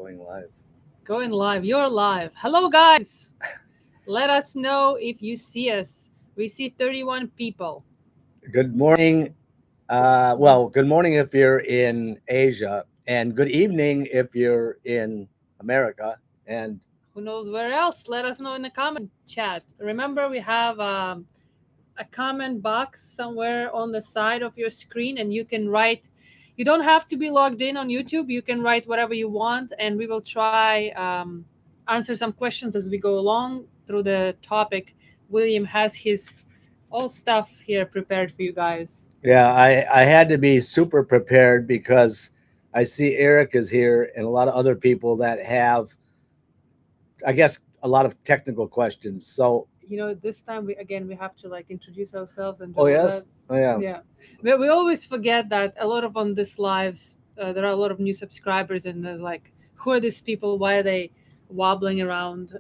Going live. Going live. You're live. Hello, guys. Let us know if you see us. We see 31 people. Good morning. Good morning if you're in Asia, and good evening if you're in America. And Who knows where else? Let us know in the comment chat. Remember, we have a comment box somewhere on the side of your screen, and you can write. You don't have to be logged in on YouTube. You can write whatever you want, and we will try answer some questions as we go along through the topic. William has his all stuff here prepared for you guys. yeah, I had to be super prepared because I see Eric is here and a lot of other people that have, I guess, a lot of technical questions. So, This time we have to like introduce ourselves and do oh all yes, that. oh yeah, Yeah, but we always forget that a lot of on this lives there are a lot of new subscribers, and they're like, who are these people? Why are they wobbling around?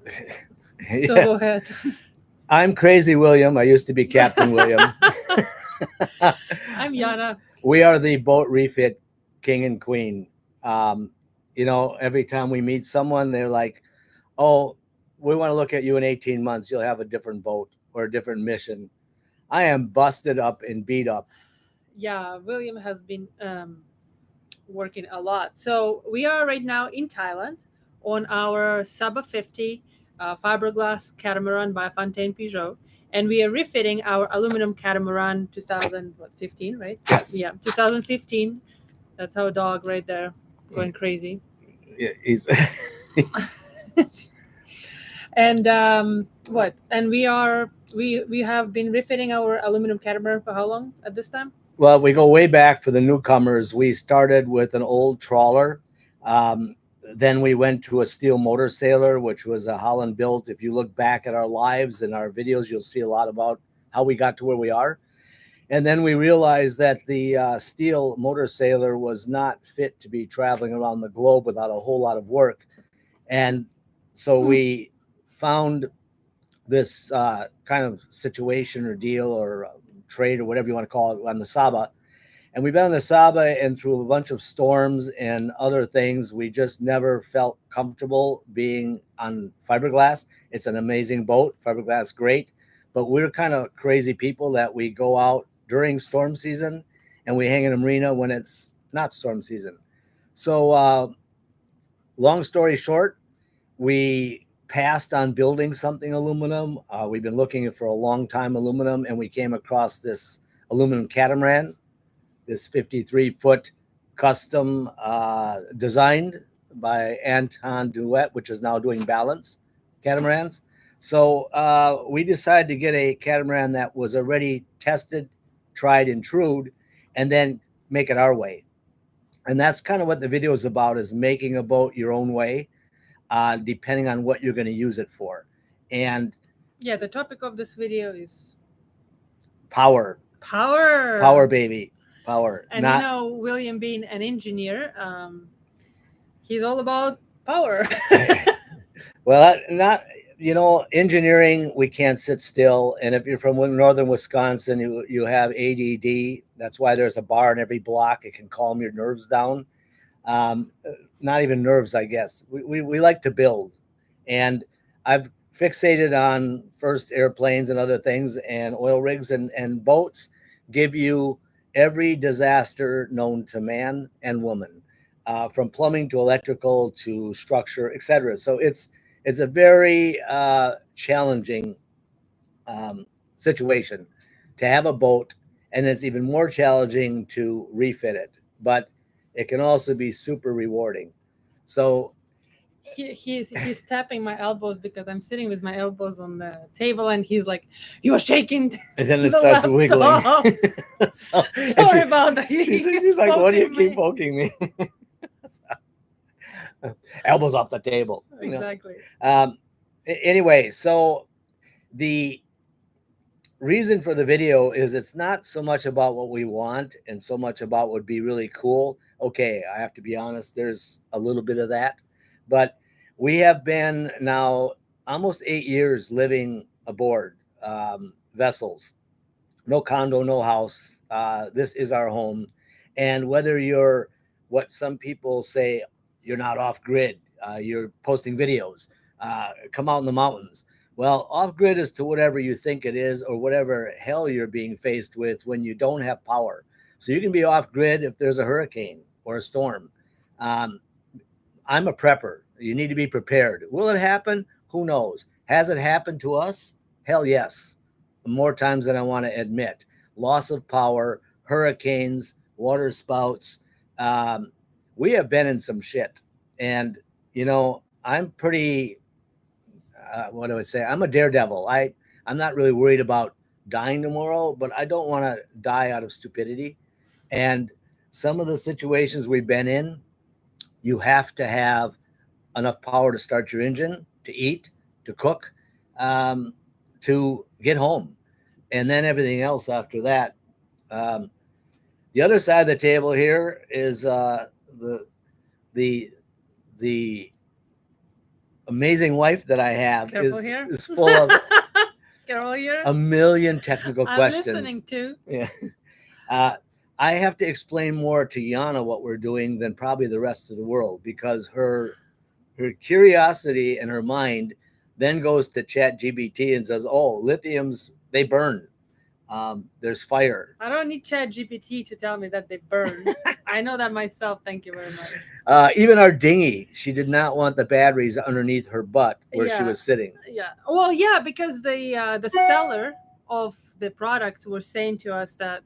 So go Yes. ahead. I'm Crazy William. I used to be Captain William. I'm Yana. We are the boat refit king and queen. Every time we meet someone, they're like, "Oh, we want to look at you in 18 months. You'll have a different boat or a different mission." I am busted up and beat up. Yeah, William has been working a lot. So we are right now in Thailand on our Saba 50 fiberglass catamaran by Fontaine Peugeot, and we are refitting our aluminum catamaran 2015, right? Yes. Yeah, 2015. That's our dog right there, going crazy. Yeah, he's And what? And we have been refitting our aluminum catamaran for how long at this time? well, we go way back for the newcomers. We started with an old trawler. Um, then we went to a steel motor sailor, which was a Holland built. If you look back at our lives and our videos, you'll see a lot about how we got to where we are. And then we realized that the steel motor sailor was not fit to be traveling around the globe without a whole lot of work. And so we found this kind of situation or deal or trade or whatever you want to call it on the Saba. And we've been on the Saba, and through a bunch of storms and other things, we just never felt comfortable being on fiberglass. It's an amazing boat, fiberglass, great. But we're kind of crazy people that we go out during storm season and we hang in a marina when it's not storm season. So, long story short, we passed on building something aluminum. We've been looking for a long time aluminum, and we came across this aluminum catamaran, this 53-foot custom designed by Anton Duet, which is now doing balance catamarans. So we decided to get a catamaran that was already tested, tried and true, and then make it our way. And that's kind of what the video is about, is making a boat your own way, depending on what you're going to use it for. And Yeah, the topic of this video is power, baby, power. And William being an engineer, he's all about power. Well, not engineering. We can't sit still. And if you're from northern Wisconsin, you have ADD. That's why there's a bar in every block. It can calm your nerves down. Not even nerves, I guess. We like to build, and I've fixated on first airplanes and other things, and oil rigs and boats give you every disaster known to man and woman, from plumbing to electrical to structure, etc. So it's a very challenging situation to have a boat, and it's even more challenging to refit it. But it can also be super rewarding. So he's tapping my elbows because I'm sitting with my elbows on the table, and he's like, "You're shaking." And then it the starts laptop." wiggling. Sorry about that. She's like, "What do you keep poking me?" Elbows off the table. Exactly. Anyway, so the reason for the video is it's not so much about what we want and so much about what would be really cool. Okay, I have to be honest, there's a little bit of that, but we have been now almost 8 years living aboard vessels. No condo, no house. This is our home. And whether you're what some people say, you're not off grid. you're posting videos, come out in the mountains. Well, off grid is to whatever you think it is or whatever hell you're being faced with when you don't have power. So you can be off grid if there's a hurricane or a storm. Um, I'm a prepper. You need to be prepared. Will it happen? Who knows? Has it happened to us? Hell yes. More times than I want to admit. Loss of power, hurricanes, water spouts. We have been in some shit. And, you know, I'm pretty, what do I say? I'm a daredevil. I'm not really worried about dying tomorrow, but I don't want to die out of stupidity. And some of the situations we've been in, you have to have enough power to start your engine, to eat, to cook, to get home, and then everything else after that. The other side of the table here is the amazing wife that I have is full of Carol here. a million technical questions. I'm listening too. Yeah. I have to explain more to Yana what we're doing than probably the rest of the world, because her curiosity and her mind then goes to ChatGPT and says, "Oh, lithiums, they burn. There's fire." I don't need ChatGPT to tell me that they burn. I know that myself. Thank you very much. Even our dinghy, she did not want the batteries underneath her butt where she was sitting. Yeah. Well, yeah, because the seller of the products were saying to us that,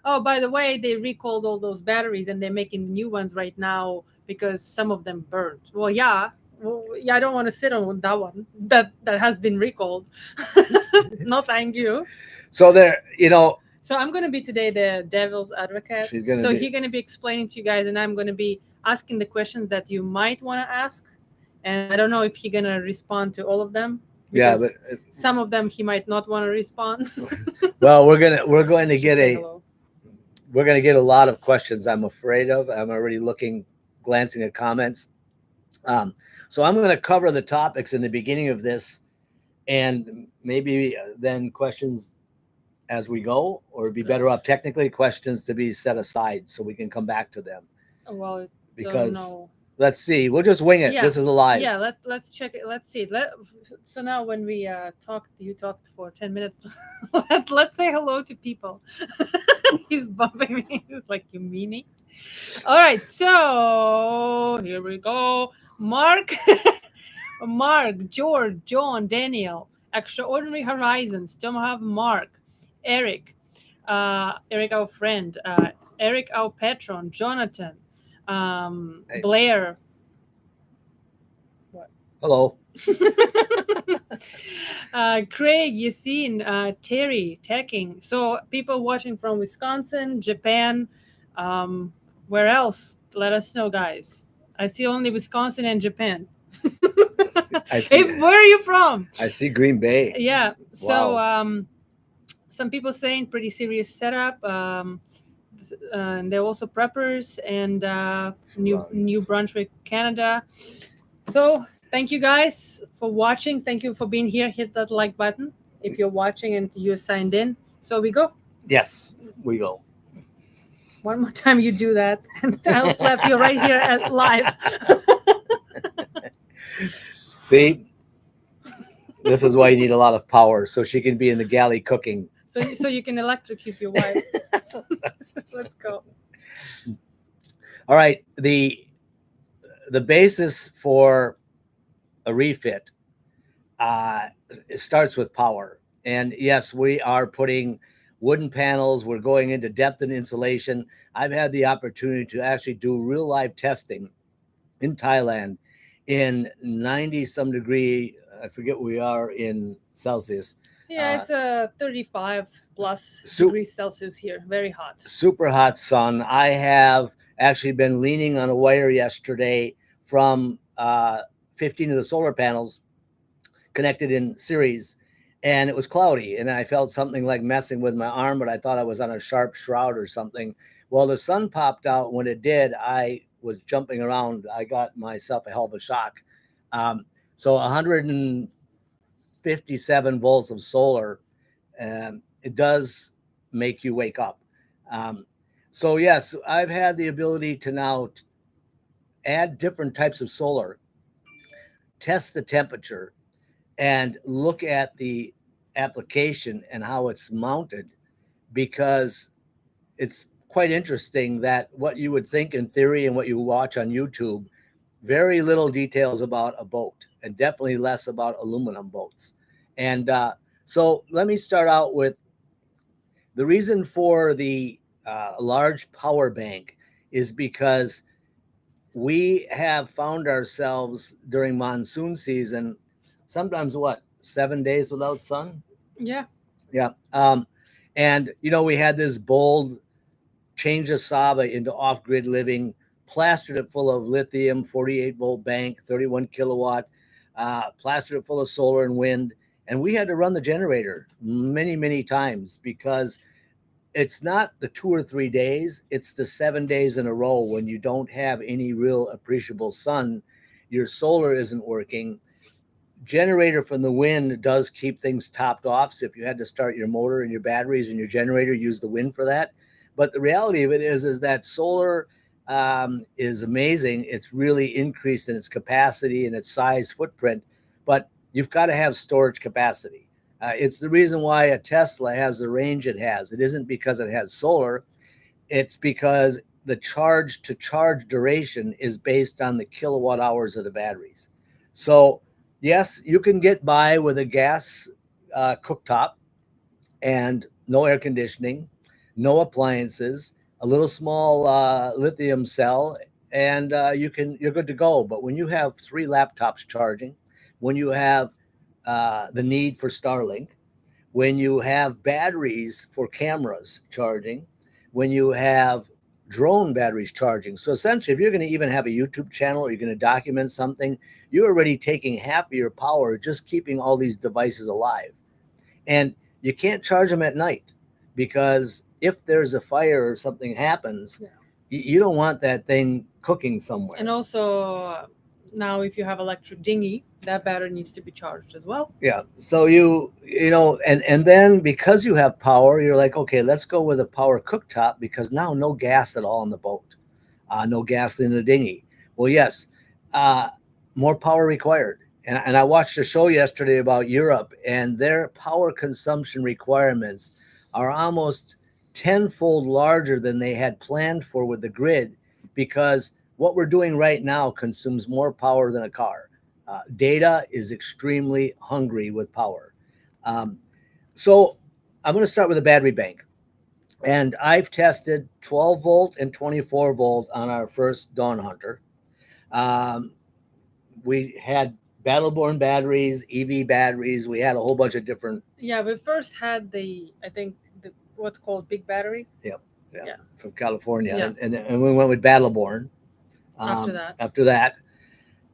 oh, by the way, they recalled all those batteries and they're making new ones right now because some of them burned. Well, yeah. Well, yeah, I don't want to sit on that one that has been recalled. No, thank you. So there, you know. So I'm going to be today the devil's advocate. He's going to be explaining to you guys, and I'm going to be asking the questions that you might want to ask. And I don't know if he's going to respond to all of them. Yeah, but some of them he might not want to respond. Well, we're going to get a lot of questions, I'm afraid of. I'm already glancing at comments. So I'm going to cover the topics in the beginning of this, and maybe then questions as we go, or it'd be better off technically questions to be set aside so we can come back to them. Well, because let's see, we'll just wing it. Yeah. This is live. Yeah, let's check it. Let's see. So now when we you talked for 10 minutes. let's say hello to people. He's bumping me. He's like, you meanie. All right, so here we go. Mark, George, John, Daniel, Extraordinary Horizons, Tomahawk, Mark, Eric, Eric our friend, Eric our patron, Jonathan, Blair. What? Hello. Craig, Yassine, Terry, Teching. So people watching from Wisconsin, Japan, where else? Let us know, guys. I see only Wisconsin and Japan. Where are you from? I see Green Bay. Yeah. So some people saying pretty serious setup. And they're also preppers and New Brunswick, Canada. So thank you guys for watching. Thank you for being here. Hit that like button if you're watching and you're signed in. So we go. Yes, we go. One more time you do that, and I'll slap you right here at live. See, this is why you need a lot of power, so she can be in the galley cooking. So you can electrocute your wife. Let's go. All right, the basis for a refit it starts with power, and yes, we are putting wooden panels. We're going into depth and insulation. I've had the opportunity to actually do real live testing in Thailand in 90 some degree. I forget where we are in Celsius. Yeah, it's 35 plus degrees Celsius here. Very hot. Super hot sun. I have actually been leaning on a wire yesterday from 15 of the solar panels connected in series, and it was cloudy, and I felt something like messing with my arm, but I thought I was on a sharp shroud or something. Well, the sun popped out. When it did, I was jumping around. I got myself a hell of a shock. So 157 volts of solar, it does make you wake up. So yes, I've had the ability to now add different types of solar test the temperature and look at the application and how it's mounted, because it's quite interesting that what you would think in theory and what you watch on YouTube, very little details about a boat, and definitely less about aluminum boats. And so let me start out with the reason for the large power bank is because we have found ourselves during monsoon season, sometimes what, 7 days without sun? Yeah. Yeah. And, we had this bold change of Saba into off-grid living, plastered it full of lithium, 48-volt bank, 31 kilowatt, plastered it full of solar and wind. And we had to run the generator many, many times, because it's not the 2 or 3 days, it's the 7 days in a row when you don't have any real appreciable sun. Your solar isn't working. Generator from the wind does keep things topped off. So if you had to start your motor and your batteries and your generator, use the wind for that. But the reality of it is that solar is amazing. It's really increased in its capacity and its size footprint, but you've got to have storage capacity. It's the reason why a Tesla has the range it has. It isn't because it has solar. It's because the charge to charge duration is based on the kilowatt hours of the batteries. So yes, you can get by with a gas cooktop and no air conditioning, no appliances, a little small lithium cell, and you're good to go. But when you have 3 laptops charging, when you have the need for Starlink, when you have batteries for cameras charging, when you have drone batteries charging. So essentially, if you're going to even have a YouTube channel or you're going to document something, you're already taking half of your power just keeping all these devices alive. And you can't charge them at night, because if there's a fire or something happens, you don't want that thing cooking somewhere. And also, now if you have electric dinghy, that battery needs to be charged as well. Yeah. So and then because you have power, you're like, okay, let's go with a power cooktop, because now no gas at all in the boat, no gas in the dinghy. Well, yes, more power required. And I watched a show yesterday about Europe, and their power consumption requirements are almost tenfold larger than they had planned for with the grid, because what we're doing right now consumes more power than a car. Data is extremely hungry with power. So I'm going to start with a battery bank. And I've tested 12 volt and 24 volt on our first Dawn Hunter. We had Battleborn batteries, EV batteries. We had a whole bunch of different. Yeah, we first had what's called big battery. Yeah. From California. Yeah. And we went with Battleborn. After that.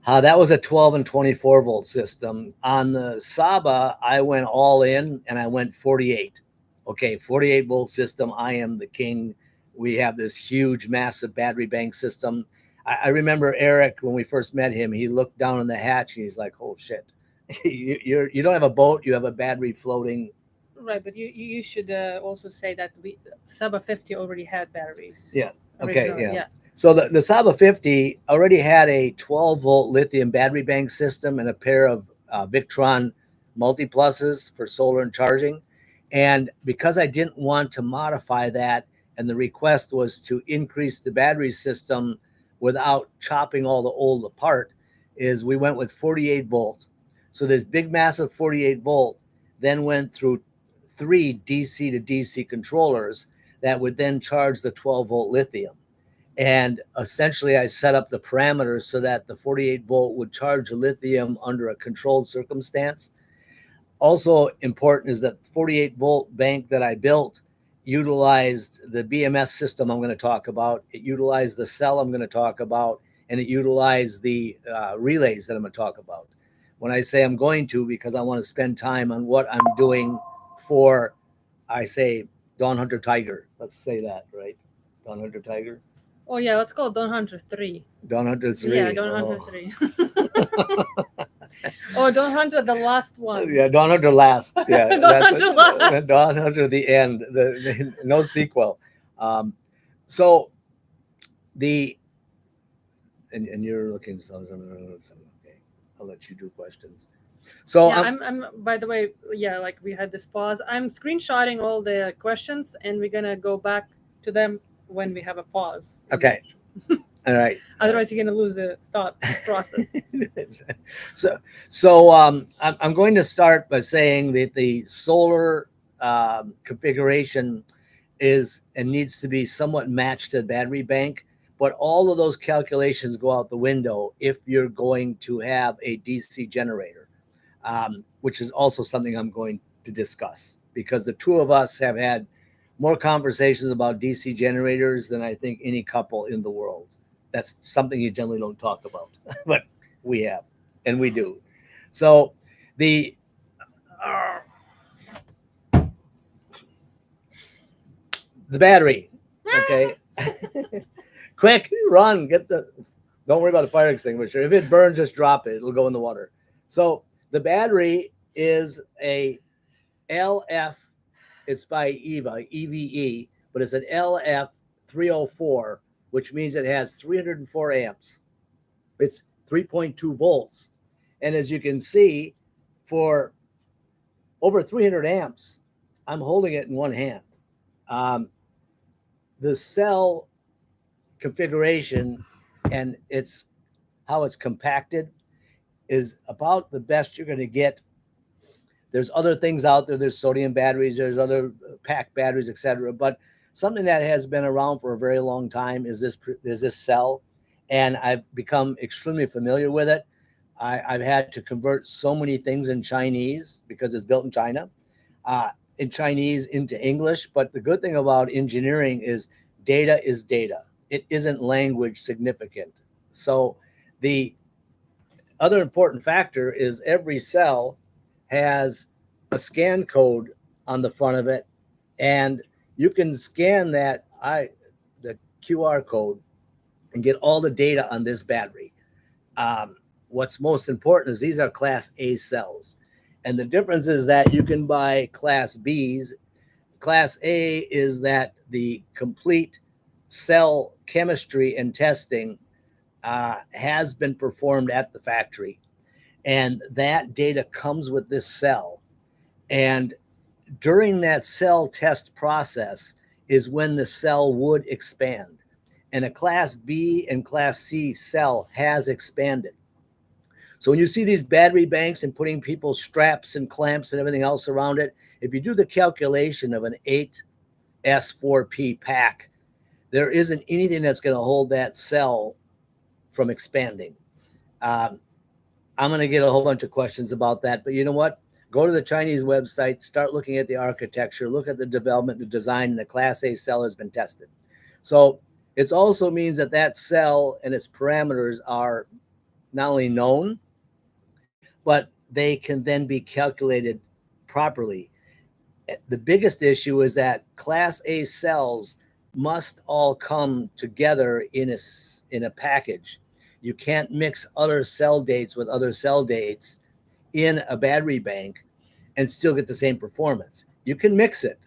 That was a 12 and 24 volt system. On the Saba, I went all in and I went 48. Okay, 48 volt system. I am the king. We have this huge, massive battery bank system. I remember Eric, when we first met him, he looked down in the hatch and he's like, oh shit, you don't have a boat, you have a battery floating. Right, but you should also say that Saba 50 already had batteries. Yeah. Okay. Yeah. So the Saba 50 already had a 12 volt lithium battery bank system and a pair of Victron multi-pluses for solar and charging. And because I didn't want to modify that, and the request was to increase the battery system without chopping all the old apart, is we went with 48 volt. So this big, massive 48 volt then went through 3 DC to DC controllers that would then charge the 12 volt lithium. And essentially, I set up the parameters so that the 48 volt would charge the lithium under a controlled circumstance. Also important is that 48 volt bank that I built utilized the BMS system I'm going to talk about. It utilized the cell I'm going to talk about, and it utilized the relays that I'm going to talk about. When I say I'm going to, because I want to spend time on what I'm doing for, I say, Dawn Hunter Tiger. Let's say that, right? Dawn Hunter Tiger. Oh yeah, let's call Dawn Hunter 3. Dawn Hunter 3. Yeah, Dawn Hunter 3. Or Dawn Hunter the last one. Yeah, Dawn Hunter last. Yeah, Dawn Hunter last. Dawn Hunter the end. No sequel. So and you're looking. Okay. I'll let you do questions. So Yeah, I'm by the way, yeah, like we had this pause. I'm screenshotting all the questions and we're gonna go back to them when we have a pause. Okay. All right. Otherwise, you're gonna lose the thought process. I'm going to start by saying that the solar configuration is and needs to be somewhat matched to the battery bank, but all of those calculations go out the window if you're going to have a DC generator, which is also something I'm going to discuss, because the two of us have had more conversations about DC generators than I think any couple in the world. That's something you generally don't talk about, but we have, and we do. So the battery, okay. Quick, run, get the, don't worry about the fire extinguisher. If it burns, just drop it. It'll go in the water. So the battery is a LF, it's by EVE, but it's an LF 304, which means it has 304 amps. It's 3.2 volts. And as you can see, for over 300 amps, I'm holding it in one hand. The cell configuration and it's how it's compacted is about the best you're going to get. There's other things out there. There's sodium batteries, there's other pack batteries, etc. But something that has been around for a very long time is this cell, and I've become extremely familiar with it. I've had to convert so many things in Chinese because it's built in China, in Chinese into English. But the good thing about engineering is data is data. It isn't language significant. So the other important factor is every cell has a scan code on the front of it, and you can scan that the QR code and get all the data on this battery. What's most important is these are Class A cells, and the difference is that you can buy Class Bs. Class A is that the complete cell chemistry and testing has been performed at the factory, and that data comes with this cell. And during that cell test process is when the cell would expand, and a Class B and Class C cell has expanded. So when you see these battery banks and putting people's straps and clamps and everything else around it, if you do the calculation of an 8S4P pack, there isn't anything that's going to hold that cell from expanding. I'm going to get a whole bunch of questions about that, but you know what? Go to the Chinese website, start looking at the architecture, look at the development, the design, and the Class A cell has been tested. So it also means that that cell and its parameters are not only known, but they can then be calculated properly. The biggest issue is that Class A cells must all come together in a package. You can't mix other cell dates with other cell dates in a battery bank and still get the same performance. You can mix it,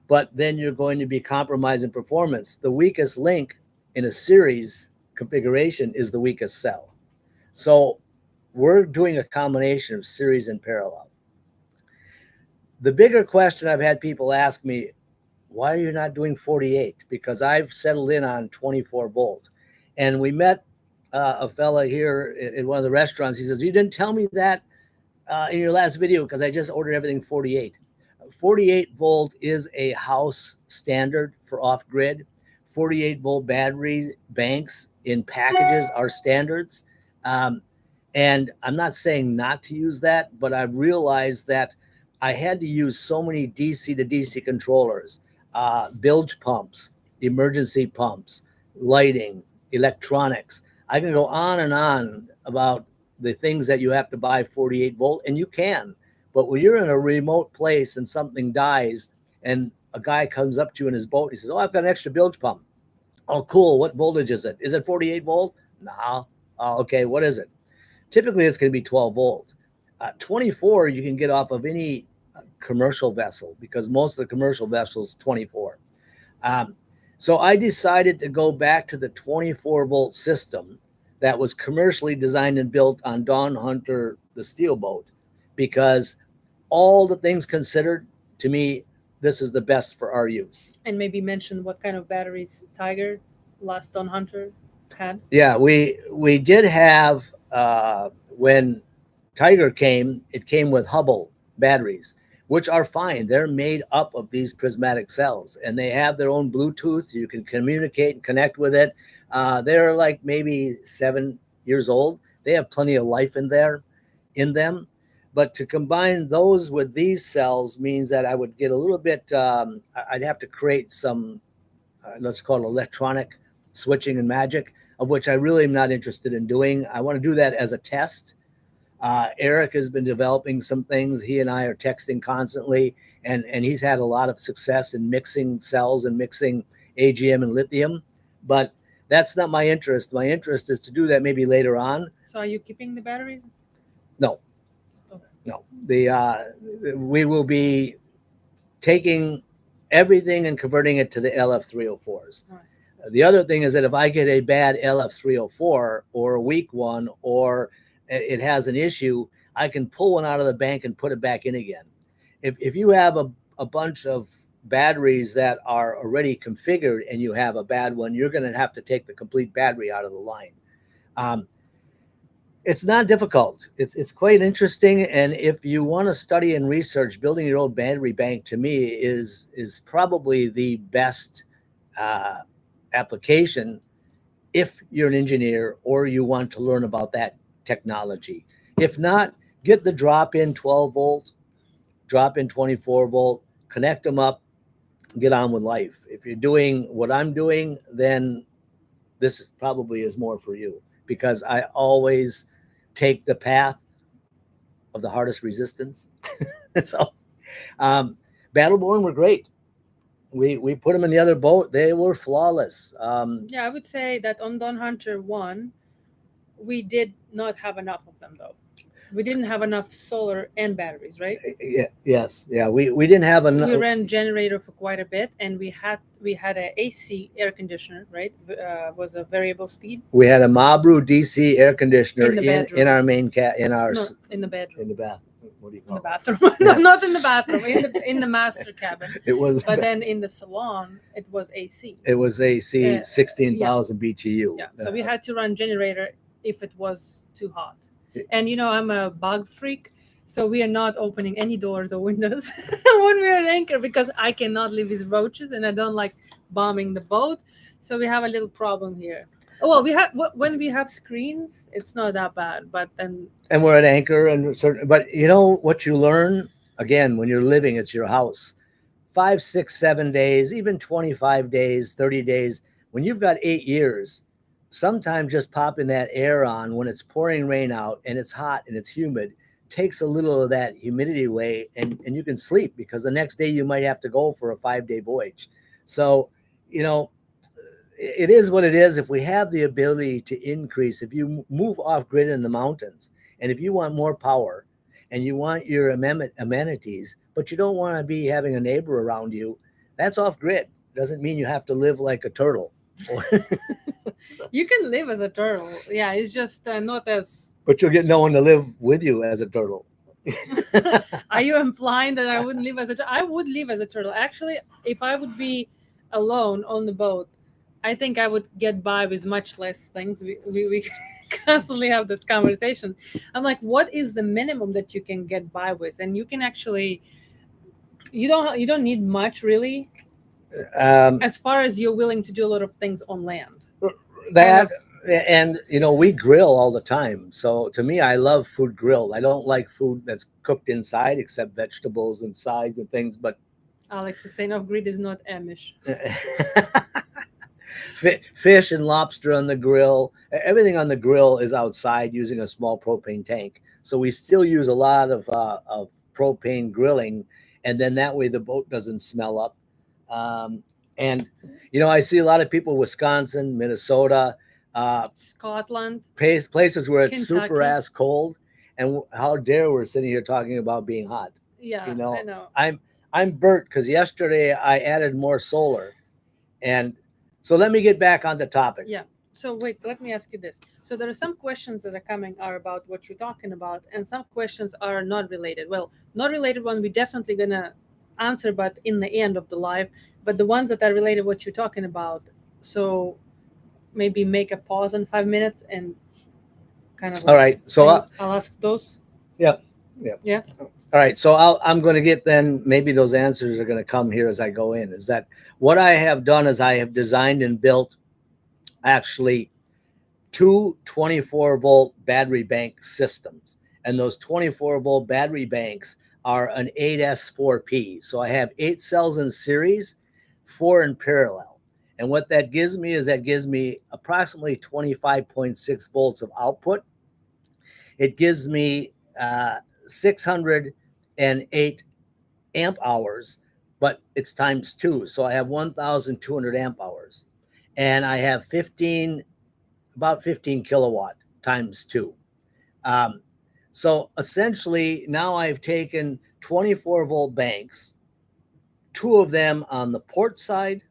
but then you're going to be compromising performance. The weakest link in a series configuration is the weakest cell. So we're doing a combination of series and parallel. The bigger question I've had people ask me, why are you not doing 48? Because I've settled in on 24 volt. And we met a fella here in one of the restaurants. He says, you didn't tell me that in your last video because I just ordered everything 48. 48 volt is a house standard for off-grid. 48 volt battery banks in packages are standards. And I'm not saying not to use that, but I've realized that I had to use so many DC to DC controllers, bilge pumps, emergency pumps, lighting, electronics. I can go on and on about the things that you have to buy 48 volt, and you can. But when you're in a remote place and something dies and a guy comes up to you in his boat, he says, oh, I've got an extra bilge pump. Oh, cool. What voltage is it? Is it 48 volt? No. Oh, okay. What is it? Typically, it's going to be 12 volt. 24, you can get off of any commercial vessel because most of the commercial vessels 24. So I decided to go back to the 24 volt system that was commercially designed and built on Dawn Hunter, the steel boat, because all the things considered, to me, this is the best for our use. And maybe mention what kind of batteries Tiger, last Dawn Hunter, had. Yeah, we did have when Tiger came, it came with Hubble batteries, which are fine. They're made up of these prismatic cells, and they have their own Bluetooth. You can communicate and connect with it. They're like maybe 7 years old. They have plenty of life in them. But to combine those with these cells means that I would get a little bit. I'd have to create some, let's call it electronic switching and magic, of which I really am not interested in doing. I want to do that as a test. Eric has been developing some things. He and I are texting constantly, and he's had a lot of success in mixing cells and mixing AGM and lithium. But that's not my interest. My interest is to do that maybe later on. So are you keeping the batteries? No, Okay. no. We will be taking everything and converting it to the LF304s. All right. The other thing is that if I get a bad LF304 or a weak one, or it has an issue, I can pull one out of the bank and put it back in again. If you have a bunch of batteries that are already configured and you have a bad one, you're going to have to take the complete battery out of the line. It's not difficult. It's quite interesting. And if you want to study and research, building your own battery bank, to me, is probably the best application if you're an engineer or you want to learn about that technology. If not, get the drop-in 12 volt, drop-in 24 volt, connect them up, get on with life. If you're doing what I'm doing, then this probably is more for you, because I always take the path of the hardest resistance. So Battleborn were great. We put them in the other boat. They were flawless. Yeah, I would say that on Dawn Hunter 1, we did not have enough of them, though. We didn't have enough solar and batteries, right? Yes. Yeah. We didn't have enough. We ran generator for quite a bit, and we had a AC air conditioner, right? Was a variable speed. We had a Mabru DC air conditioner in our main in our no, in the bedroom. in the bath. What do you call in the it? bathroom. No, not in the bathroom. In the master cabin. It was. But then in the salon, it was AC. It was AC, 16,000 BTU. Yeah. So we had to run generator if it was too hot. And I'm a bug freak, so we are not opening any doors or windows when we're at anchor, because I cannot live with roaches and I don't like bombing the boat. So we have a little problem here. Oh, well, when we have screens, it's not that bad, but then. And we're at anchor, but what you learn, again, when you're living, it's your house. 5, 6, 7 days, even 25 days, 30 days. When you've got 8 years, sometimes just popping that air on when it's pouring rain out and it's hot and it's humid takes a little of that humidity away, and you can sleep, because the next day you might have to go for a 5-day voyage. So, it is what it is. If we have the ability to increase, if you move off grid in the mountains, and if you want more power and you want your amenities, but you don't want to be having a neighbor around you, that's off grid. Doesn't mean you have to live like a turtle. You can live as a turtle. Yeah, it's just not as. But you'll get no one to live with you as a turtle. Are you implying that I wouldn't live as a turtle? I would live as a turtle. Actually, if I would be alone on the boat, I think I would get by with much less things. We constantly have this conversation. I'm like, what is the minimum that you can get by with? And you can actually, you don't need much, really, as far as you're willing to do a lot of things on land. And we grill all the time. So to me, I love food grilled. I don't like food that's cooked inside, except vegetables and sides and things. But Alex is saying off-grid is not Amish. Fish and lobster on the grill. Everything on the grill is outside using a small propane tank. So we still use a lot of propane grilling, and then that way the boat doesn't smell up. And I see a lot of people, Wisconsin, Minnesota, Scotland, places where it's Kentucky. super ass cold, and how dare we're sitting here talking about being hot. Yeah, I know. I'm burnt because yesterday I added more solar, and so let me get back on the topic. Yeah. So wait, let me ask you this. So there are some questions that are coming are about what you're talking about, and some questions are not related. Well, not related one we definitely gonna answer, but in the end of the live. But the ones that are related what you're talking about, so maybe make a pause in 5 minutes and kind of All like right. So I'll ask those. yeah, yeah. Yeah. All right. So I'm going to get then maybe those answers are going to come here as I go in. Is that what I have done? Is I have designed and built actually two 24-volt battery bank systems, and those 24-volt battery banks are an 8S4P. So I have 8 cells in series, 4 in parallel. And what that gives me is that gives me approximately 25.6 volts of output. It gives me 608 amp hours, but it's times 2. So I have 1,200 amp hours. And I have about 15 kilowatt times 2. So essentially, now I've taken 24-volt banks, 2 of them on the port side,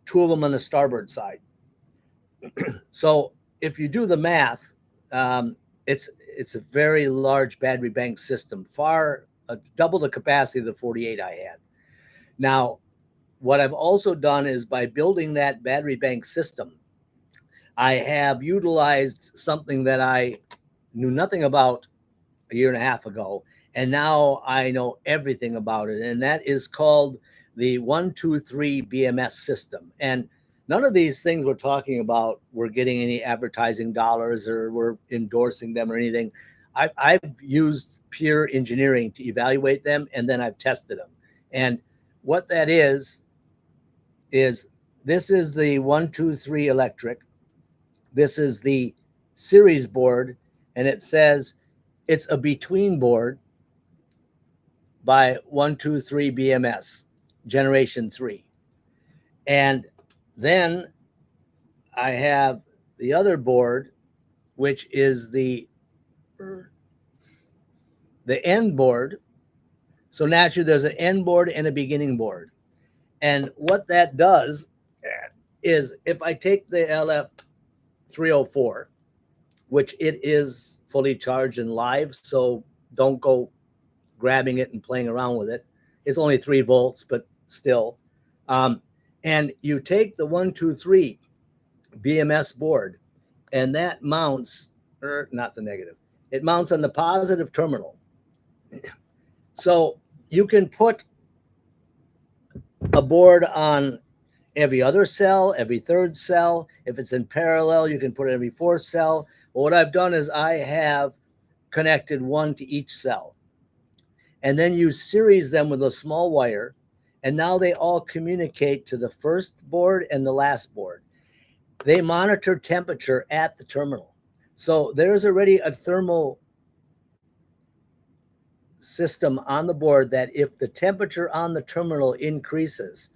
2 of them on the starboard side. So if you do the math, it's a very large battery bank system, far double the capacity of the 48 I had. Now, what I've also done is by building that battery bank system, I have utilized something that I knew nothing about a year and a half ago, and now I know everything about it, and that is called the 123 BMS system. And none of these things we're talking about, we're getting any advertising dollars or we're endorsing them or anything. I've used pure engineering to evaluate them, and then I've tested them. And what that is this is the 123 electric. This is the series board, and it says it's a between board by 123 BMS generation 3. And then I have the other board, which is the end board. So naturally there's an end board and a beginning board. And what that does is if I take the LF304, which it is fully charged and live, so don't go grabbing it and playing around with it. It's only 3 volts, but still. And you take the 123 BMS board, and that mounts, or not the negative, it mounts on the positive terminal. So you can put a board on every other cell, every third cell. If it's in parallel, you can put it every 4th cell. Well, what I've done is I have connected 1 to each cell. And then you series them with a small wire, and now they all communicate to the first board and the last board. They monitor temperature at the terminal. So there's already a thermal system on the board that if the temperature on the terminal increases,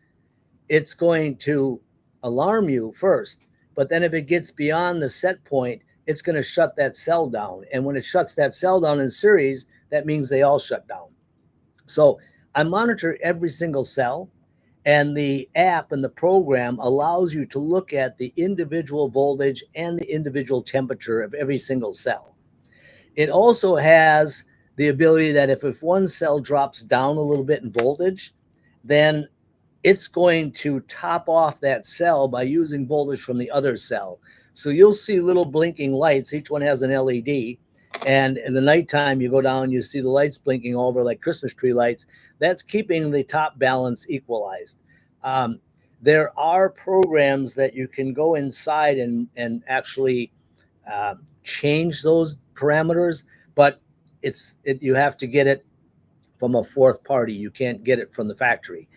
it's going to alarm you first. But then if it gets beyond the set point, it's going to shut that cell down. And when it shuts that cell down in series, that means they all shut down. So I monitor every single cell, and the app and the program allows you to look at the individual voltage and the individual temperature of every single cell. It also has the ability that if one cell drops down a little bit in voltage, then it's going to top off that cell by using voltage from the other cell. So you'll see little blinking lights. Each one has an LED. And in the nighttime, you go down, you see the lights blinking over like Christmas tree lights. That's keeping the top balance equalized. There are programs that you can go inside and actually change those parameters, but you have to get it from a 4th party. You can't get it from the factory.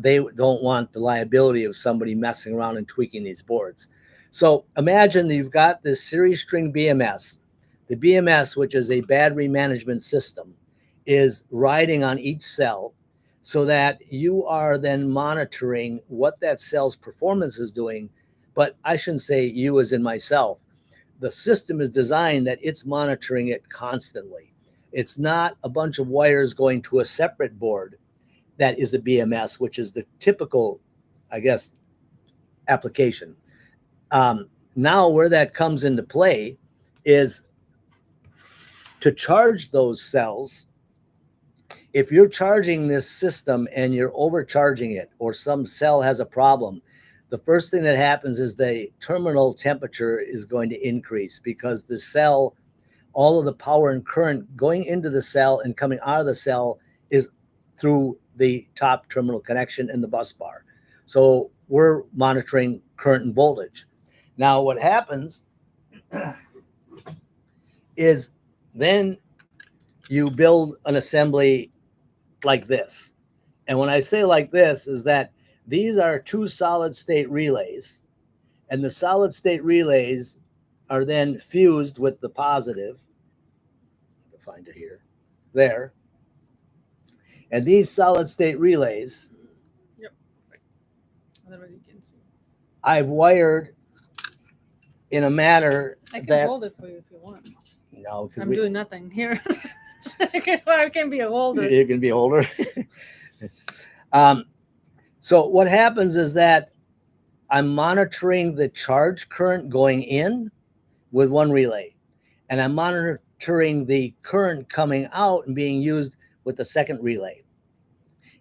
They don't want the liability of somebody messing around and tweaking these boards. So imagine that you've got this series string BMS. The BMS, which is a battery management system, is riding on each cell so that you are then monitoring what that cell's performance is doing. But I shouldn't say you as in myself. The system is designed that it's monitoring it constantly. It's not a bunch of wires going to a separate board that is the BMS, which is the typical, I guess, application. Now where that comes into play is to charge those cells. If you're charging this system and you're overcharging it, or some cell has a problem, the first thing that happens is the terminal temperature is going to increase, because the cell, all of the power and current going into the cell and coming out of the cell is through the top terminal connection in the bus bar. So we're monitoring current and voltage. Now what happens is then you build an assembly like this. And when I say like this, is that these are two solid state relays, and the solid state relays are then fused with the positive. Find it here, there. And these solid state relays, Yep. Otherwise you can see. I've wired in a manner I can that, hold it for you if you want. no, because I'm doing nothing here. I can be a holder. You can be a holder. So what happens is that I'm monitoring the charge current going in with one relay, and I'm monitoring the current coming out and being used with the second relay.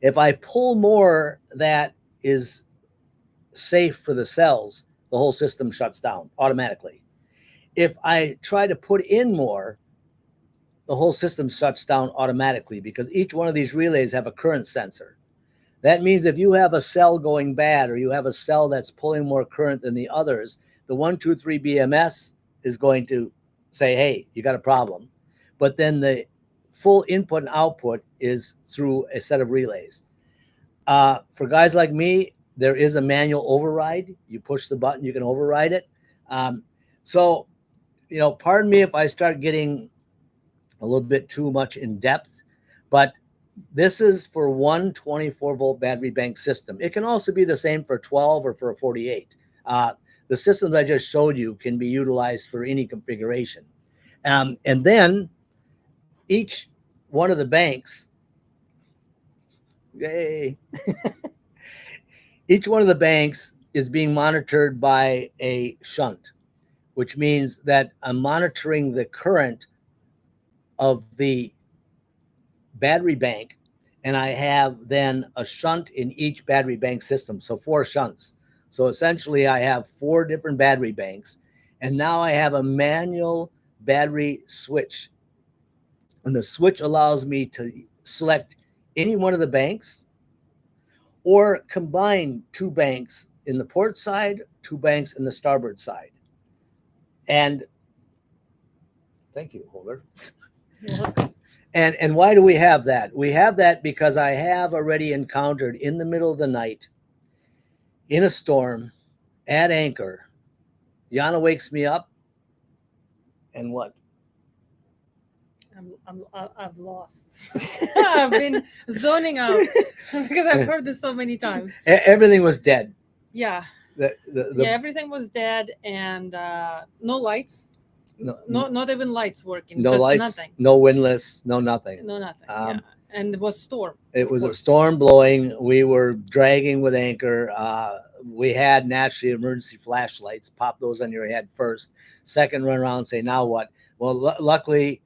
If I pull more that is safe for the cells, the whole system shuts down automatically. If I try to put in more, the whole system shuts down automatically, because each one of these relays have a current sensor. That means if you have a cell going bad, or you have a cell that's pulling more current than the others, the 123 BMS is going to say, hey, you got a problem. But then the full input and output is through a set of relays. For guys like me, there is a manual override. You push the button, you can override it. So, pardon me if I start getting a little bit too much in depth, but this is for one 24-volt battery bank system. It can also be the same for 12 or for a 48. The systems I just showed you can be utilized for any configuration. And then each one of the banks, yay, each one of the banks is being monitored by a shunt, which means that I'm monitoring the current of the battery bank, and I have then a shunt in each battery bank system. So 4 shunts. So essentially I have 4 different battery banks, and now I have a manual battery switch. And the switch allows me to select any one of the banks, or combine 2 banks in the port side, 2 banks in the starboard side. And thank you, Holder. You're welcome. And why do we have that? We have that because I have already encountered in the middle of the night, in a storm, at anchor, Yana wakes me up, and what? I've lost. I've been zoning out because I've heard this so many times. Everything was dead. Yeah. Yeah, Everything was dead, and no lights. No, not even lights working. No just lights, nothing. No windlass, no nothing. No nothing. Yeah. And it was storm. It was a storm blowing. We were dragging with anchor. We had naturally emergency flashlights. Pop those on your head first. Second, run around and say, now what? Well, luckily,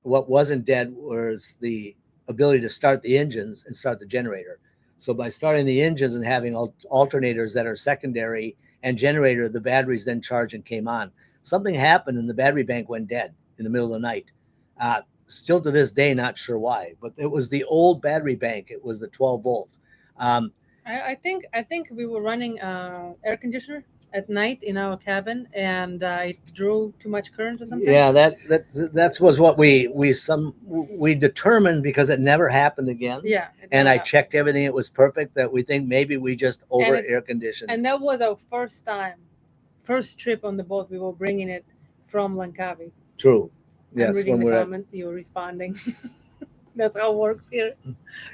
what wasn't dead was the ability to start the engines and start the generator. So by starting the engines and having alternators that are secondary and generator, the batteries then charged and came on. Something happened and the battery bank went dead in the middle of the night. Still to this day, not sure why, but it was the old battery bank. It was the 12 volt. I think we were running air conditioner at night in our cabin, and it drew too much current or something. Yeah, that was what we determined, because it never happened again. Yeah. And I checked everything. It was perfect. That we think maybe we just over air conditioned. And that was our first trip on the boat. We were bringing it from Langkawi. True. Yes. I'm reading the comments. You're responding. That's how it works here.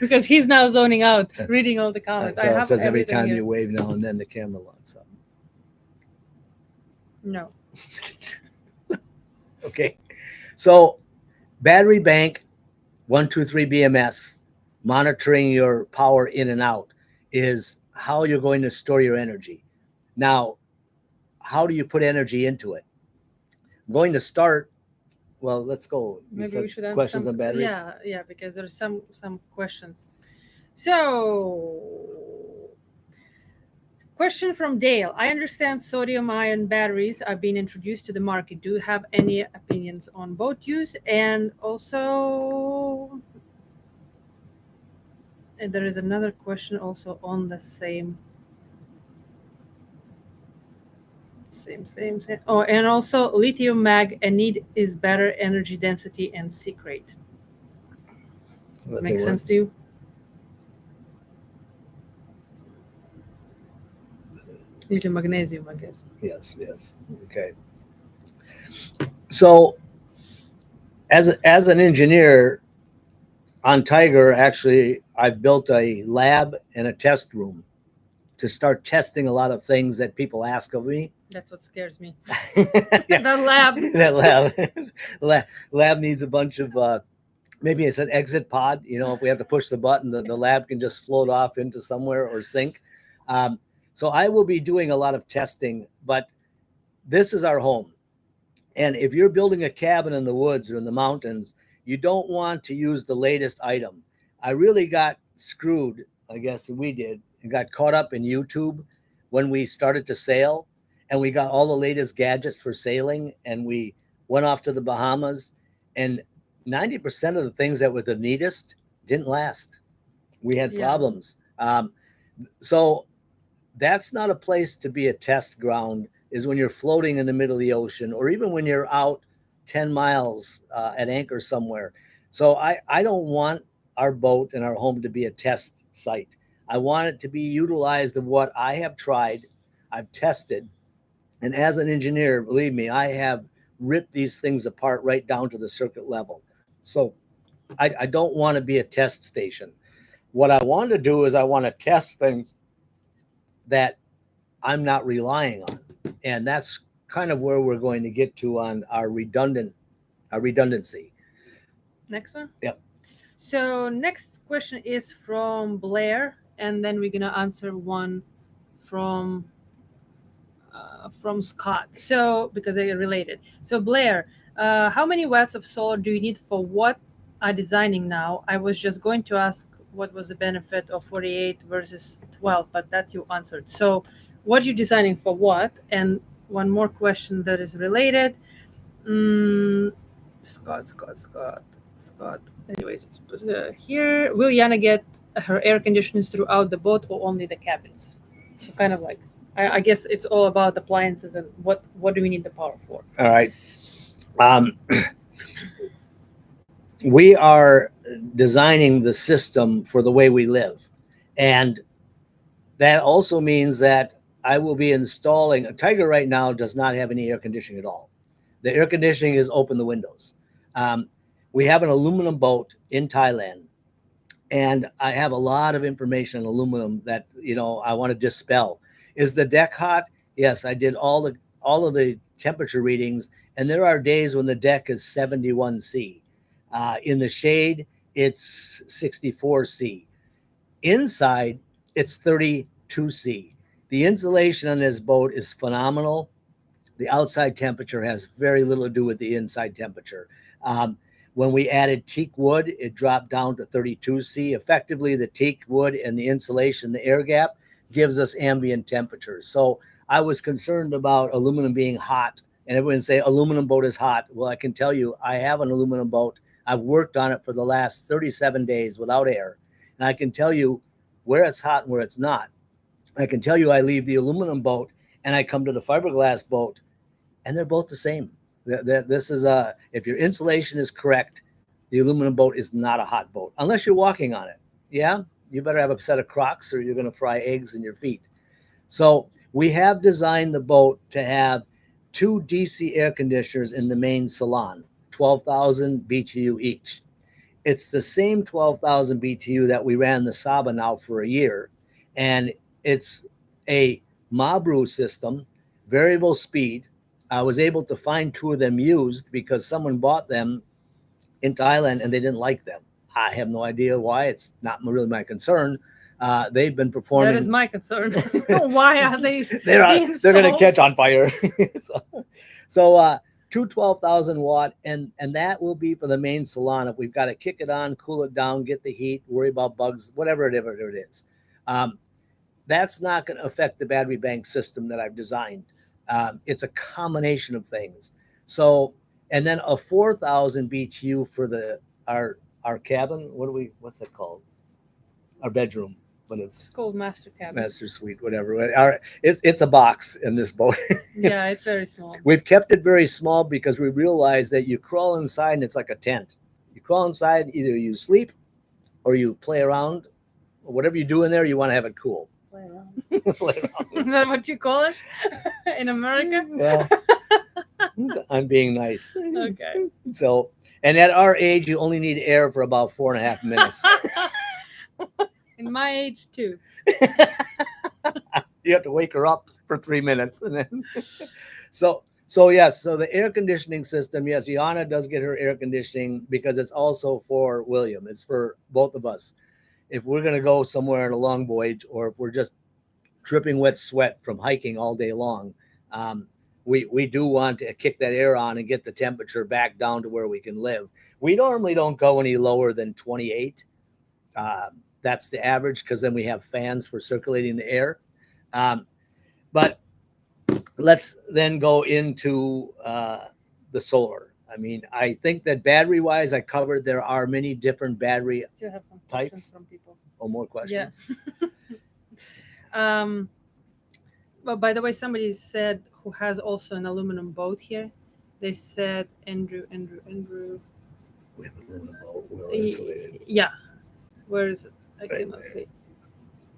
Because he's now zoning out, reading all the comments. So it says every time you wave now and then the camera locks up. No. Okay. So battery bank 123 BMS, monitoring your power in and out, is how you're going to store your energy. Now, how do you put energy into it? I'm going to start. Well, let's go. You Maybe said we should answer questions some. on batteries. Yeah, because there's some questions. So, question from Dale. I understand sodium-ion batteries are being introduced to the market. Do you have any opinions on boat use? And also, and there is another question also on the same. Same. Oh, and also lithium mag and need is better energy density and seek rate. Makes sense to you? Lithium magnesium, I guess. Yes. Okay. So as an engineer on Tiger, actually, I've built a lab and a test room to start testing a lot of things that people ask of me. That's what scares me. Yeah. The lab. That lab needs a bunch of maybe it's an exit pod. You know, if we have to push the button, the lab can just float off into somewhere or sink. So I will be doing a lot of testing, but this is our home. And if you're building a cabin in the woods or in the mountains, you don't want to use the latest item. I really got screwed, I guess we did, and got caught up in YouTube when we started to sail, and we got all the latest gadgets for sailing, and we went off to the Bahamas, and 90% of the things that were the neatest didn't last. We had problems. So that's not a place to be a test ground, is when you're floating in the middle of the ocean, or even when you're out 10 miles at anchor somewhere. So I don't want our boat and our home to be a test site. I want it to be utilized of what I have tried, I've tested. And as an engineer, believe me, I have ripped these things apart right down to the circuit level. So I don't want to be a test station. What I want to do is I want to test things that I'm not relying on. And that's kind of where we're going to get to on our redundancy. Next one? Yep. So next question is from Blair, and then we're gonna answer one from Scott. So because they are related. So Blair, how many watts of solar do you need for what I'm designing now? I was just going to ask what was the benefit of 48 versus 12, but that you answered. So what are you designing for what? And one more question that is related. Scott. Anyways, it's here. Will Yana get her air conditioners throughout the boat or only the cabins? So kind of like, I guess it's all about appliances and what do we need the power for? All right. We are designing the system for the way we live. And that also means that I will be installing, a Tiger right now does not have any air conditioning at all. The air conditioning is open the windows. We have an aluminum boat in Thailand, and I have a lot of information on aluminum that, you know, I want to dispel. Is the deck hot? Yes, I did all of the temperature readings, and there are days when the deck is 71 C. In the shade, it's 64 C. Inside, it's 32 C. The insulation on this boat is phenomenal. The outside temperature has very little to do with the inside temperature. When we added teak wood, it dropped down to 32 C. Effectively, the teak wood and the insulation, the air gap, gives us ambient temperatures. So I was concerned about aluminum being hot, and everyone say aluminum boat is hot. Well, I can tell you, I have an aluminum boat. I've worked on it for the last 37 days without air, and I can tell you where it's hot and where it's not. I can tell you I leave the aluminum boat and I come to the fiberglass boat, and they're both the same. This is if your insulation is correct, the aluminum boat is not a hot boat unless you're walking on it. Yeah, you better have a set of Crocs or you're going to fry eggs in your feet. So we have designed the boat to have 2 DC air conditioners in the main salon, 12,000 BTU each. It's the same 12,000 BTU that we ran the Saba now for a year, and it's a Mabru system, variable speed. I was able to find 2 of them used because someone bought them in Thailand and they didn't like them. I have no idea why. It's not really my concern, They've been performing. That is my concern. Why are they they're being going to sold? catch on fire. so 212,000 watt, and that will be for the main salon. If we've got to kick it on, cool it down, get the heat, worry about bugs, whatever it is. That's not going to affect the battery bank system that I've designed. It's a combination of things. So, and then a 4,000 BTU for our cabin. What's that called? Our bedroom. When it's called master cabin, master suite, whatever. It's a box in this boat. Yeah, it's very small. We've kept it very small because we realize that you crawl inside and it's like a tent. You crawl inside, either you sleep or you play around, or whatever you do in there, you want to have it cool. Play around. Play around. Is that what you call it in America? Well, I'm being nice. Okay. So, and at our age, you only need air for about 4.5 minutes. In my age too. You have to wake her up for 3 minutes, and then so yes. So the air conditioning system, yes, Gianna does get her air conditioning because it's also for William. It's for both of us. If we're going to go somewhere on a long voyage, or if we're just dripping wet sweat from hiking all day long, we do want to kick that air on and get the temperature back down to where we can live. We normally don't go any lower than 28. That's the average, because then we have fans for circulating the air. But let's then go into the solar. I mean, I think that battery-wise, I covered there are many different battery Still have some types. questions from people. Oh, more questions? Yeah. Well, by the way, somebody said who has also an aluminum boat here. They said Andrew. We have a aluminum boat, well insulated. Yeah. Where is it? I Right cannot see.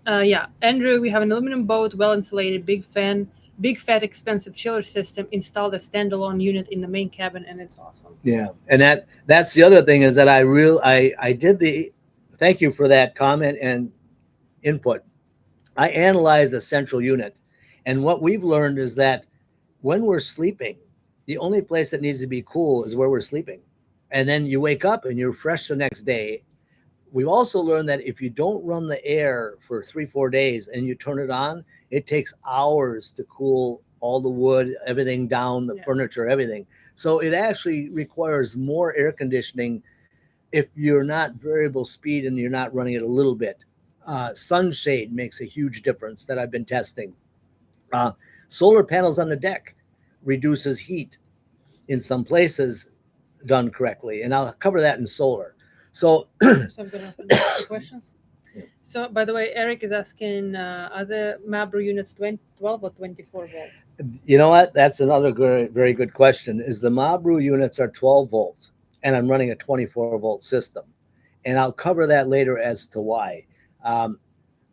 Yeah, Andrew, we have an aluminum boat, well insulated, big fat, expensive chiller system, installed a standalone unit in the main cabin, and it's awesome. Yeah, and that's the other thing is that I did the, thank you for that comment and input. I analyzed the central unit, and what we've learned is that when we're sleeping, the only place that needs to be cool is where we're sleeping, and then you wake up and you're fresh the next day. We've also learned that if you don't run the air for 3-4 days and you turn it on, it takes hours to cool all the wood, everything down, the furniture, everything. So it actually requires more air conditioning if you're not variable speed and you're not running it a little bit. Sunshade makes a huge difference that I've been testing. Solar panels on the deck reduces heat in some places done correctly. And I'll cover that in solar. So I'm gonna open the questions. So, by the way, Eric is asking, are the Mabru units 12 or 24 volt? You know what? That's another very good question. Is the Mabru units are 12 volts, and I'm running a 24 volt system, and I'll cover that later as to why.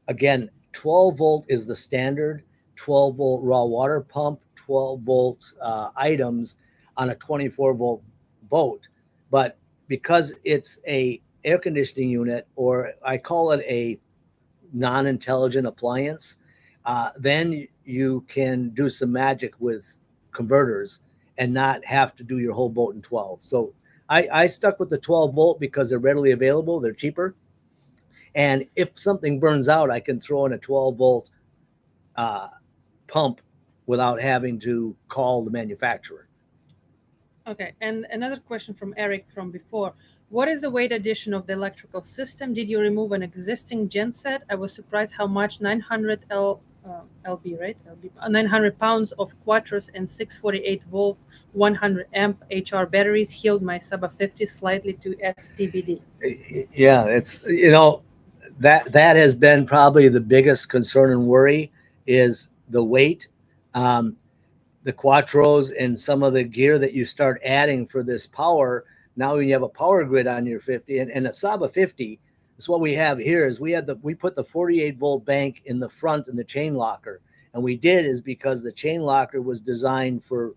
Again, 12 volt is the standard. 12 volt raw water pump, 12 volt items on a 24 volt boat, but because it's a air conditioning unit, or I call it a non-intelligent appliance, then you can do some magic with converters and not have to do your whole boat in 12. So I stuck with the 12 volt because they're readily available, they're cheaper, and if something burns out, I can throw in a 12 volt pump without having to call the manufacturer. Okay, and another question from Eric from before. What is the weight addition of the electrical system? Did you remove an existing genset? I was surprised how much 900 LB, right? 900 pounds of quattros and 648 volt 100 amp HR batteries healed my Saba 50 slightly to STBD. Yeah, it's, you know, that has been probably the biggest concern and worry is the weight. The quattros and some of the gear that you start adding for this power. Now when you have a power grid on your 50 and a Saba 50, that's what we have here is we put the 48 volt bank in the front in the chain locker. And we did is because the chain locker was designed for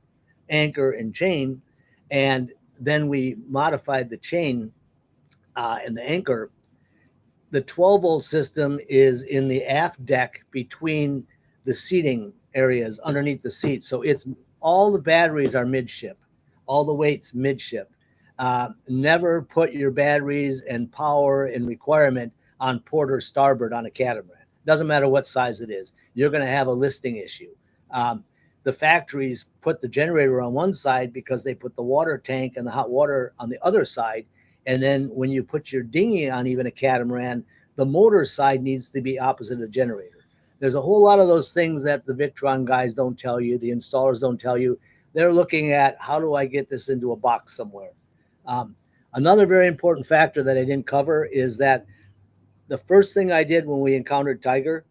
anchor and chain. And then we modified the chain and the anchor. The 12 volt system is in the aft deck between the seating areas underneath the seats. So it's all the batteries are midship, all the weight's midship. Never put your batteries and power and requirement on port or starboard on a catamaran. Doesn't matter what size it is. You're going to have a listing issue. The factories put the generator on one side because they put the water tank and the hot water on the other side. And then when you put your dinghy on even a catamaran, the motor side needs to be opposite of the generator. There's a whole lot of those things that the Victron guys don't tell you, the installers don't tell you. They're looking at, how do I get this into a box somewhere? Another very important factor that I didn't cover is that the first thing I did when we encountered Tiger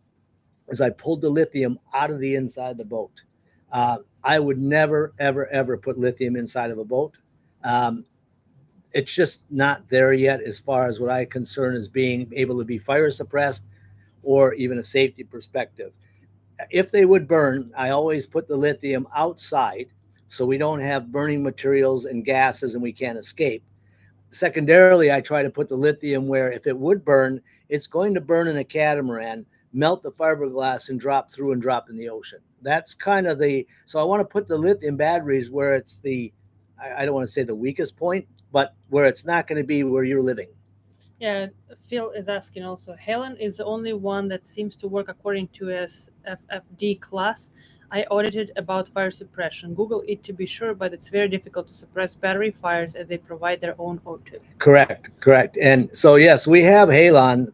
is I pulled the lithium out of the inside of the boat. I would never, ever, ever put lithium inside of a boat. It's just not there yet as far as what I concern as being able to be fire suppressed or even a safety perspective. If they would burn, I always put the lithium outside so we don't have burning materials and gases and we can't escape. Secondarily, I try to put the lithium where if it would burn, it's going to burn in a catamaran, melt the fiberglass and drop through and drop in the ocean. That's kind of so I want to put the lithium batteries where it's I don't want to say the weakest point, but where it's not going to be where you're living. Yeah, Phil is asking also, Helen is the only one that seems to work according to SFFD class. I audited about fire suppression. Google it to be sure, but it's very difficult to suppress battery fires as they provide their own O2. Correct. And so, yes, we have halon,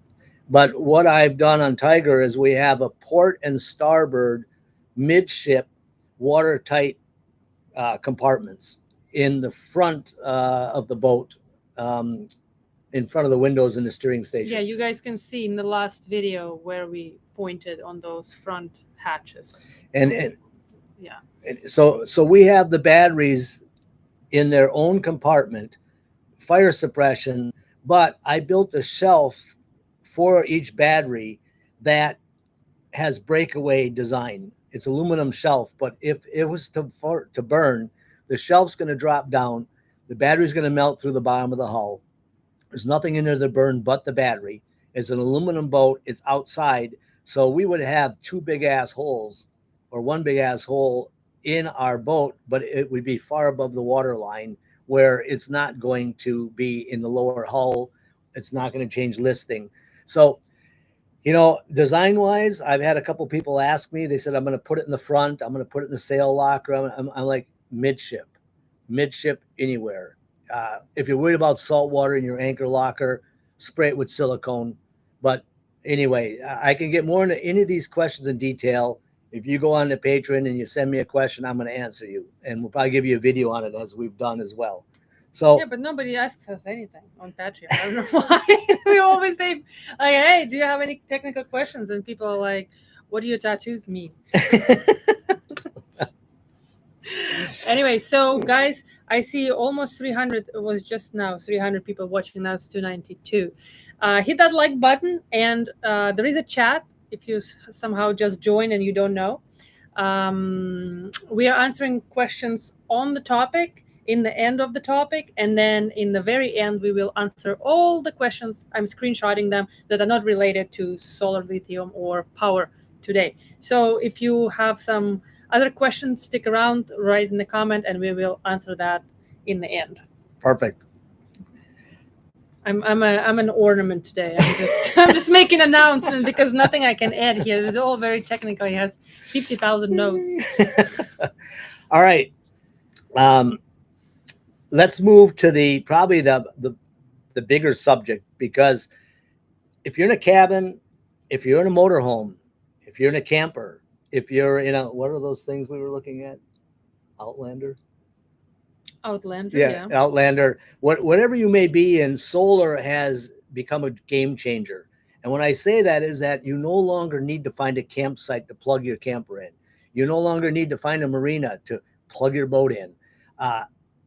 but what I've done on Tiger is we have a port and starboard midship watertight compartments in the front of the boat, in front of the windows in the steering station. Yeah, you guys can see in the last video where we pointed on those front hatches. And yeah. So we have the batteries in their own compartment, fire suppression, but I built a shelf for each battery that has breakaway design. It's aluminum shelf, but if it was to burn, the shelf's going to drop down, the battery's going to melt through the bottom of the hull. There's nothing in there to burn but the battery. It's an aluminum boat. It's outside. So we would have two big ass holes or one big ass hole in our boat, but it would be far above the water line where it's not going to be in the lower hull. It's not going to change listing. So, design wise, I've had a couple people ask me, they said, I'm going to put it in the front. I'm going to put it in the sail locker. I'm like midship anywhere. If you're worried about salt water in your anchor locker, spray it with silicone. But anyway, I can get more into any of these questions in detail. If you go on to Patreon and you send me a question, I'm going to answer you. And we'll probably give you a video on it as we've done as well. So yeah, but nobody asks us anything on Patreon. I don't know why. We always say, like, hey, do you have any technical questions? And people are like, what do your tattoos mean? Anyway, so guys, I see almost 300. It was just now 300 people watching. Now it's 292. Hit that like button, and there is a chat if you somehow just joined and you don't know. We are answering questions on the topic, in the end of the topic, and then in the very end we will answer all the questions. I'm screenshotting them that are not related to solar, lithium, or power today. So if you have some other questions, stick around, write in the comment, and we will answer that in the end. Perfect. I'm an ornament today. I'm just making an announcement because nothing I can add here. It's all very technical. It has 50,000 notes. All right. Let's move to probably the bigger subject, because if you're in a cabin, if you're in a motorhome, if you're in a camper, if you're in what are those things we were looking at? Outlander, yeah. Outlander, whatever you may be in, solar has become a game changer. And when I say that is that you no longer need to find a campsite to plug your camper in. You no longer need to find a marina to plug your boat in.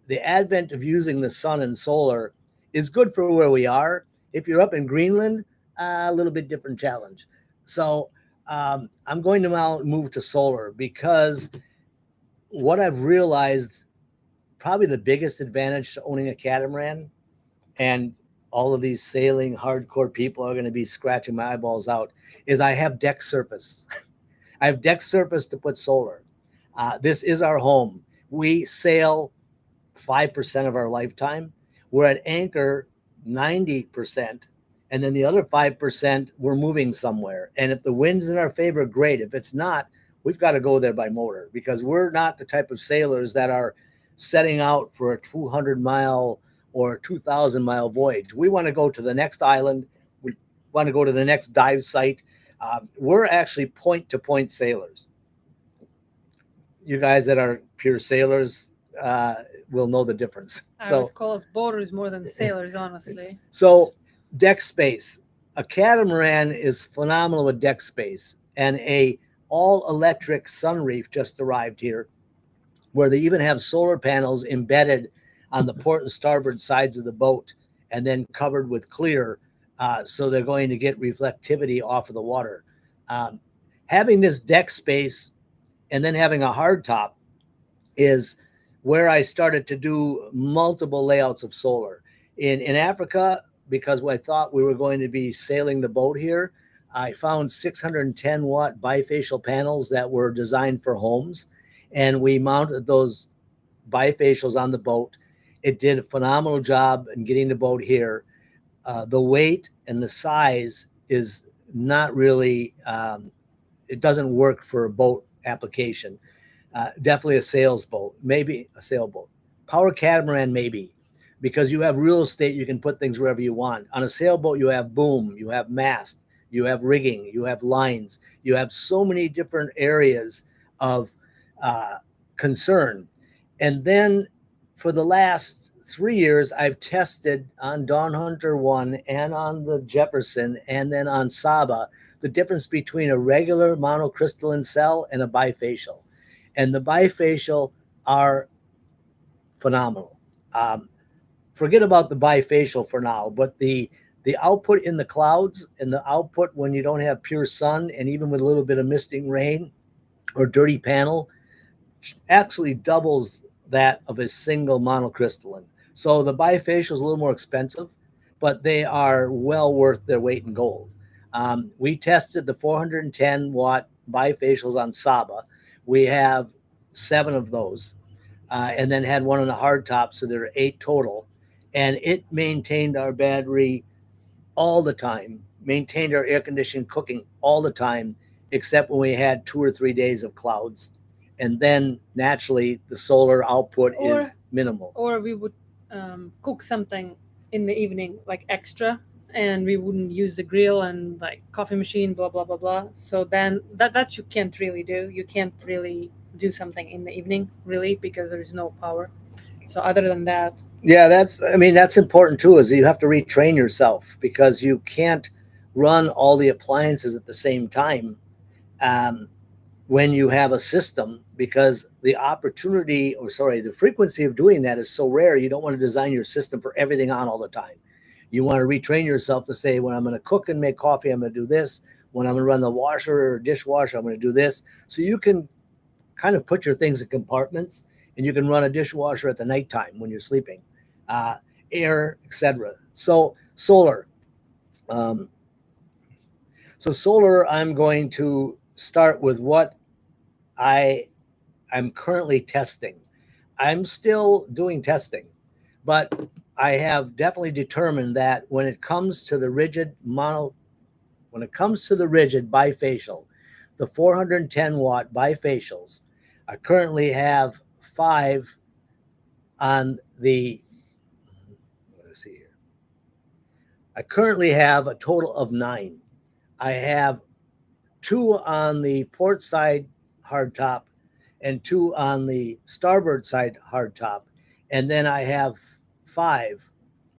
The advent of using the sun and solar is good for where we are. If you're up in Greenland, a little bit different challenge. So I'm going to now move to solar, because what I've realized, probably the biggest advantage to owning a catamaran, and all of these sailing hardcore people are going to be scratching my eyeballs out, is I have deck surface. I have deck surface to put solar. This is our home. We sail 5% of our lifetime. We're at anchor 90%. And then the other 5%, we're moving somewhere. And if the wind's in our favor, great. If it's not, we've got to go there by motor, because we're not the type of sailors that are setting out for a 200-mile or 2,000-mile voyage. We want to go to the next island. We want to go to the next dive site. We're actually point-to-point sailors. You guys that are pure sailors will know the difference. I would call us boaters more than sailors, honestly. So deck space. A catamaran is phenomenal with deck space, and a all-electric sunreef just arrived here, where they even have solar panels embedded on the port and starboard sides of the boat and then covered with clear, so they're going to get reflectivity off of the water. Having this deck space and then having a hard top is where I started to do multiple layouts of solar. In Africa, because I thought we were going to be sailing the boat here, I found 610-watt bifacial panels that were designed for homes, and we mounted those bifacials on the boat. It did a phenomenal job in getting the boat here. The weight and the size is not really, it doesn't work for a boat application. Definitely a sales boat, maybe a sailboat. Power catamaran, maybe, because you have real estate, you can put things wherever you want. On a sailboat, you have boom, you have mast, you have rigging, you have lines, you have so many different areas of concern. And then for the last 3 years, I've tested on Dawn Hunter 1 and on the Jefferson and then on Saba the difference between a regular monocrystalline cell and a bifacial. And the bifacial are phenomenal. Forget about the bifacial for now, but the output in the clouds and the output when you don't have pure sun, and even with a little bit of misting rain or dirty panel, actually doubles that of a single monocrystalline. So the bifacial is a little more expensive, but they are well worth their weight in gold. We tested the 410-watt bifacials on Saba. We have 7 of those, and then had one on the hard top, so there are 8 total. And it maintained our battery all the time, maintained our air conditioning cooking all the time, except when we had 2 or 3 days of clouds. And then naturally the solar output is minimal. Or we would cook something in the evening, like extra, and we wouldn't use the grill and like coffee machine, blah, blah, blah, blah. So then that you can't really do. You can't really do something in the evening, really, because there is no power. So other than that. Yeah, that's important too, is you have to retrain yourself, because you can't run all the appliances at the same time when you have a system, because the frequency of doing that is so rare. You don't want to design your system for everything on all the time. You want to retrain yourself to say, when I'm going to cook and make coffee, I'm going to do this. When I'm going to run the washer or dishwasher, I'm going to do this. So you can kind of put your things in compartments, and you can run a dishwasher at the nighttime when you're sleeping, air, etc. So solar. Solar, I'm going to start with what I'm currently testing. I'm still doing testing, but I have definitely determined that when it comes to the rigid bifacial, the 410-watt bifacials, I currently have 5 on the, let's see here. I currently have a total of 9. I have 2 on the port side hardtop and 2 on the starboard side hardtop. And then I have 5